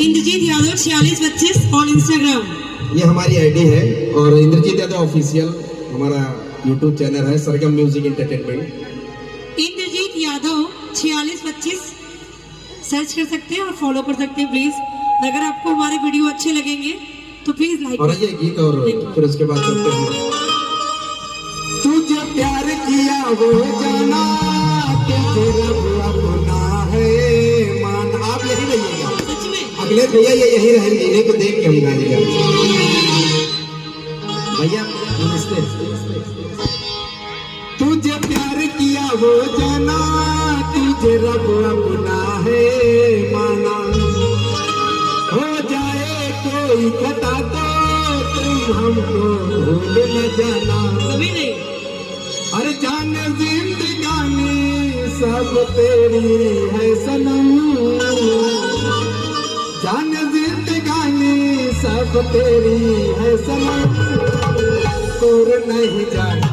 Indrajit Yadav 4625 on Instagram. ये हमारी ID है और इंद्रजीत यादव ऑफिशियल हमारा यूट्यूब चैनल है, Sargam music entertainment. Indrajeet Yadav 4625 search कर सकते हैं और फॉलो कर सकते हैं प्लीज। अगर आपको हमारे वीडियो अच्छे लगेंगे तो प्लीज लाइक और ये गीत और फिर उसके बाद चलते हैं। तुझे प्यार किया वो जाना तुझे रब अपना है मान। आप यही रहिएगा, सच में अगले भैया ये यही रहेंगे, इन्हीं को देख के हम गाने गाएंगे। भैया नमस्ते। तुझे प्यार किया वो जाना तुझे रब अपना है माना। हो जाए कोई खता तो तुम हमको भूल न जाना। कभी नहीं। अरे जान जिंदगानी सब तेरी है सनम, जान जिंदगानी सब तेरी है सनम। तोर नहीं जाना